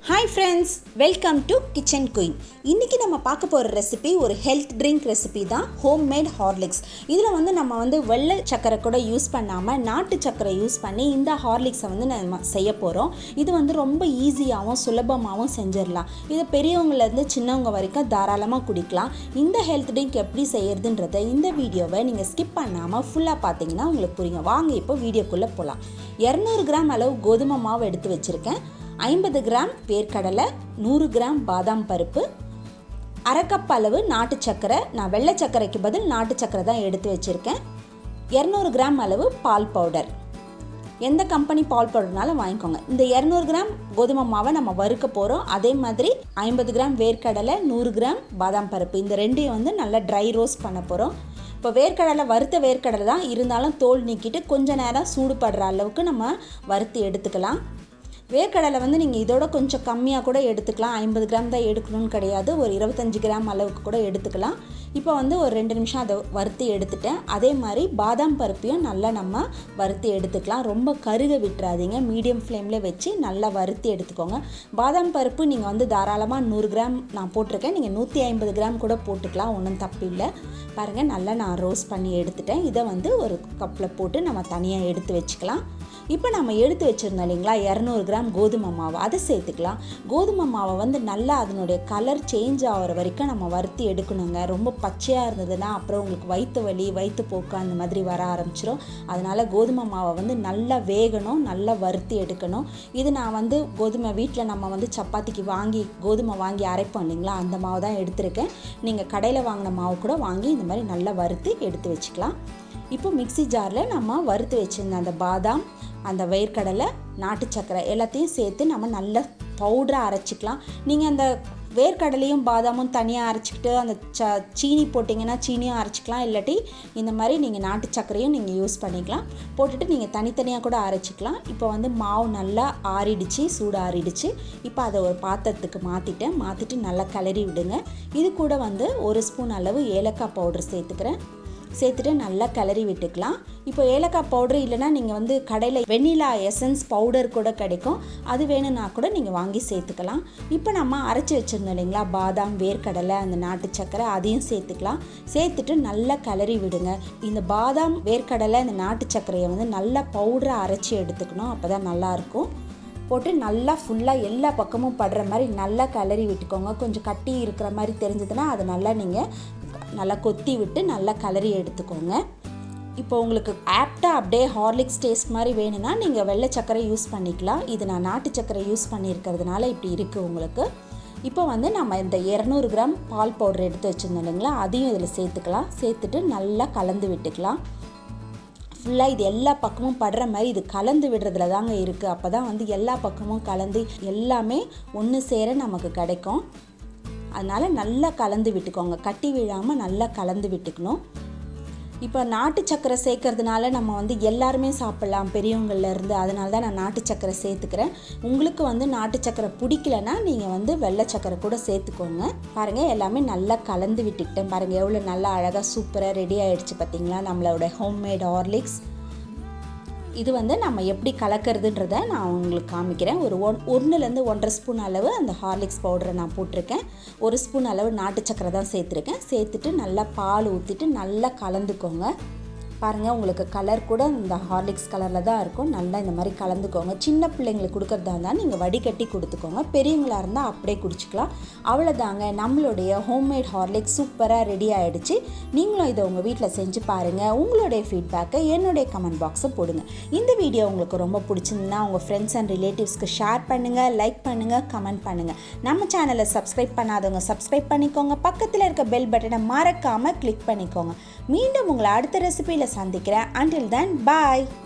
Hi friends, welcome to Kitchen Queen. இன்னைக்கு நம்ம பார்க்க போற ரெசிபி ஒரு ஹெல்த் ட்ரிங்க் ரெசிபி தான் Homemade Horlicks. இதுல நம்ம வெள்ளை சக்கரை கூட யூஸ் பண்ணாம நாட்டு சக்கரை யூஸ் பண்ணி இந்த ஹார்லிக்ஸை நம்ம செய்ய போறோம். இது ரொம்ப ஈஸியாவும் சுலபமாவும் செஞ்சிரலாம். இது பெரியவங்கல இருந்து சின்னவங்க வரைக்கும் தாராளமா குடிக்கலாம். இந்த ஹெல்த் ட்ரிங்க் எப்படி செய்யறதுன்றதை இந்த வீடியோவை நீங்க ஸ்கிப் பண்ணாம ஃபுல்லா பாத்தீங்கன்னா உங்களுக்கு புரியும். வாங்க இப்போ வீடியோக்குள்ள போலாம். 200 கிராம் அளவு கோதுமை மாவு எடுத்து வச்சிருக்கேன். 50 கிராம் வேர்க்கடலை, 100 கிராம் பாதாம் பருப்பு, அரை கப் அளவு நாட்டு சக்கரை. நான் வெள்ளை சக்கரைக்கு பதில் நாட்டு சக்கரை தான் எடுத்து வச்சுருக்கேன். 200 கிராம் அளவு பால் பவுடர். எந்த கம்பெனி பால் பவுடர்னாலும் வாங்கிக்கோங்க. இந்த 200 கிராம் கோதுமை மாவை நம்ம வறுக்க போகிறோம். அதே மாதிரி 50 கிராம் வேர்க்கடலை, 100 கிராம் பாதாம் பருப்பு, இந்த ரெண்டையும் நல்லா ட்ரை ரோஸ்ட் பண்ண போகிறோம். இப்போ வேர்க்கடலை வறுத்த வேர்க்கடலை தான் இருந்தாலும் தோல் நீக்கிட்டு கொஞ்சம் நேரம் சூடுபடுற அளவுக்கு நம்ம வறுத்து எடுத்துக்கலாம். வேர்க்கடலை நீங்கள் இதோட கொஞ்சம் கம்மியாக கூட எடுத்துக்கலாம். 50 கிராம் தான் எடுக்கணும்னு கிடையாது. ஒரு 25 கிராம் அளவுக்கு கூட எடுத்துக்கலாம். இப்போ ஒரு 2 நிமிஷம் அதை வறுத்து எடுத்துட்டேன். அதே மாதிரி பாதாம் பருப்பையும் நல்லா நம்ம வறுத்து எடுத்துக்கலாம். ரொம்ப கருக விட்டுறாதீங்க. மீடியம் ஃப்ளேமில் வச்சு நல்லா வறுத்து எடுத்துக்கோங்க. பாதாம் பருப்பு நீங்கள் தாராளமாக 100 கிராம் நான் போட்டிருக்கேன். நீங்கள் 150 கிராம் கூட போட்டுக்கலாம், ஒன்றும் தப்பு இல்லை. பாருங்கள், நல்லா நான் ரோஸ்ட் பண்ணி எடுத்துட்டேன். இதை ஒரு கப்பில் போட்டு நம்ம தனியாக எடுத்து வச்சுக்கலாம். இப்போ நம்ம எடுத்து வச்சுருந்தோம் இல்லைங்களா 200 கிராம் கோதுமை மாவு, அதை சேர்த்துக்கலாம். கோதுமை மாவை நல்லா அதனுடைய கலர் சேஞ்ச் ஆகிற வரைக்கும் நம்ம வறுத்து எடுக்கணுங்க. ரொம்ப பச்சையாக இருந்ததுன்னா அப்புறம் உங்களுக்கு வயிற்று வலி, வயிற்று போக்கு அந்த மாதிரி வர ஆரம்பிச்சிடும். அதனால் கோதுமை மாவை நல்லா வேகணும், நல்லா வறுத்து எடுக்கணும். இது நான் கோதுமை வீட்டில் நம்ம சப்பாத்திக்கு கோதுமை வாங்கி அரைப்போம் இல்லைங்களா, அந்த மாவு தான் எடுத்திருக்கேன். நீங்கள் கடையில் வாங்கின மாவு கூட வாங்கி இந்த மாதிரி நல்லா வறுத்து எடுத்து வச்சுக்கலாம். இப்போ மிக்ஸி ஜாரில் நம்ம வறுத்து வச்சுருந்த அந்த பாதாம், அந்த வேர்க்கடலை, நாட்டு சக்கரை எல்லாத்தையும் சேர்த்து நம்ம நல்ல பவுடராக அரைச்சிக்கலாம். நீங்கள் அந்த வேர்க்கடலையும் பாதாமும் தனியாக அரைச்சிக்கிட்டு அந்த சீனி போட்டிங்கன்னா சீனியும் அரைச்சிக்கலாம். இல்லாட்டி இந்த மாதிரி நீங்கள் நாட்டு சக்கரையும் நீங்கள் யூஸ் பண்ணிக்கலாம். போட்டுட்டு நீங்கள் தனித்தனியாக கூட அரைச்சிக்கலாம். இப்போ மாவு நல்லா ஆறிடுச்சு, சூடு ஆறிடுச்சு. இப்போ அதை ஒரு பாத்திரத்துக்கு மாற்றிட்டு நல்லா கிளறி விடுங்க. இது கூட 1 ஸ்பூன் அளவு ஏலக்காய் பவுடர் சேர்த்துட்டு நல்லா கிளறி விட்டுக்கலாம். இப்போ ஏலக்காய் பவுடர் இல்லைனா நீங்கள் கடையில் வெண்ணிலா எசன்ஸ் பவுடர் கூட கிடைக்கும், அது வேணும்னா கூட நீங்கள் வாங்கி சேர்த்துக்கலாம். இப்போ நம்ம அரைச்சி வச்சுருந்தோம் இல்லைங்களா பாதாம், வேர்க்கடலை, அந்த நாட்டு சக்கரை, அதையும் சேர்த்துக்கலாம். சேர்த்துட்டு நல்லா கிளறி விடுங்க. இந்த பாதாம், வேர்க்கடலை, இந்த நாட்டு சக்கரையை நல்லா பவுடரை அரைச்சி எடுத்துக்கணும். அப்போ தான் நல்லாயிருக்கும். போட்டு நல்லா ஃபுல்லாக எல்லா பக்கமும் படுற மாதிரி நல்லா கிளறி விட்டுக்கோங்க. கொஞ்சம் கட்டி இருக்கிற மாதிரி தெரிஞ்சதுன்னா அதை நீங்கள் நல்லா கொத்தி விட்டு நல்லா கிளறி எடுத்துக்கோங்க. இப்போ உங்களுக்கு ஆப்டாக அப்படியே ஹார்லிக்ஸ் டேஸ்ட் மாதிரி வேணும்னா நீங்கள் வெள்ளை சக்கரை யூஸ் பண்ணிக்கலாம். இது நான் நாட்டு சக்கரை யூஸ் பண்ணியிருக்கிறதுனால இப்படி இருக்குது உங்களுக்கு. இப்போ நம்ம இந்த 200 கிராம் பால் பவுடர் எடுத்து வச்சுருந்தோம் இல்லைங்களா, அதையும் இதில் சேர்த்துக்கலாம். சேர்த்துட்டு நல்லா கலந்து விட்டுக்கலாம். ஃபுல்லாக இது எல்லா பக்கமும் படுற மாதிரி இது கலந்து விடுறதுல தாங்க இருக்குது. அப்போ தான் எல்லா பக்கமும் கலந்து எல்லாமே ஒன்று சேர நமக்கு கிடைக்கும். அதனால் நல்லா கலந்து விட்டுக்கோங்க. கட்டி விழாமல் நல்லா கலந்து விட்டுக்கணும். இப்போ நாட்டு சக்கரை சேர்க்கறதுனால நம்ம எல்லாருமே சாப்பிட்லாம், பெரியவங்கள்லேருந்து. அதனால தான் நான் நாட்டு சக்கரை சேர்த்துக்கிறேன். உங்களுக்கு நாட்டு சக்கரை பிடிக்கலன்னா நீங்கள் வெள்ளை சக்கரை கூட சேர்த்துக்கோங்க. பாருங்கள், எல்லாமே நல்லா கலந்து விட்டுக்கிட்டேன். பாருங்கள் எவ்வளோ நல்லா அழகாக சூப்பராக ரெடி ஆகிடுச்சு பார்த்தீங்களா நம்மளோட ஹோம்மேட் ஹார்லிக்ஸ். இது நம்ம எப்படி கலக்கிறதுன்றதை நான் உங்களுக்கு காமிக்கிறேன். ஒரு 1லேருந்து 1.5 ஸ்பூன் அளவு அந்த ஹார்லிக்ஸ் பவுடரை நான் போட்டிருக்கேன். 1 ஸ்பூன் அளவு நாட்டு சக்கரை தான் சேர்த்துருக்கேன். சேர்த்துட்டு நல்லா பால் ஊற்றிட்டு நல்லா கலந்துக்கோங்க. பாருங்கள், உங்களுக்கு கலர் கூட இந்த ஹார்லிக்ஸ் கலரில் தான் இருக்கும். நல்லா இந்த மாதிரி கலந்துக்கோங்க. சின்ன பிள்ளைங்களுக்கு கொடுக்குறதா இருந்தால் நீங்கள் வடிகட்டி கொடுத்துக்கோங்க. பெரியவங்களாக இருந்தால் அப்படியே குடிச்சிக்கலாம். அவ்வளோதாங்க, நம்மளுடைய ஹோம்மேட் ஹார்லிக்ஸ் சூப்பராக ரெடி ஆகிடுச்சு. நீங்களும் இதை உங்கள் வீட்டில் செஞ்சு பாருங்கள். உங்களுடைய ஃபீட்பேக்கை என்னுடைய கமெண்ட் பாக்ஸை போடுங்க. இந்த வீடியோ உங்களுக்கு ரொம்ப பிடிச்சிருந்துன்னா உங்கள் ஃப்ரெண்ட்ஸ் அண்ட் ரிலேட்டிவ்ஸ்க்கு ஷேர் பண்ணுங்கள், லைக் பண்ணுங்கள், கமெண்ட் பண்ணுங்கள். நம்ம சேனலை சப்ஸ்கிரைப் பண்ணாதவங்க சப்ஸ்கிரைப் பண்ணிக்கோங்க. பக்கத்தில் இருக்க பெல் பட்டனை மறக்காமல் கிளிக் பண்ணிக்கோங்க. மீண்டும் உங்களை அடுத்த ரெசிபியில் சந்திக்கிறேன். Until then, bye.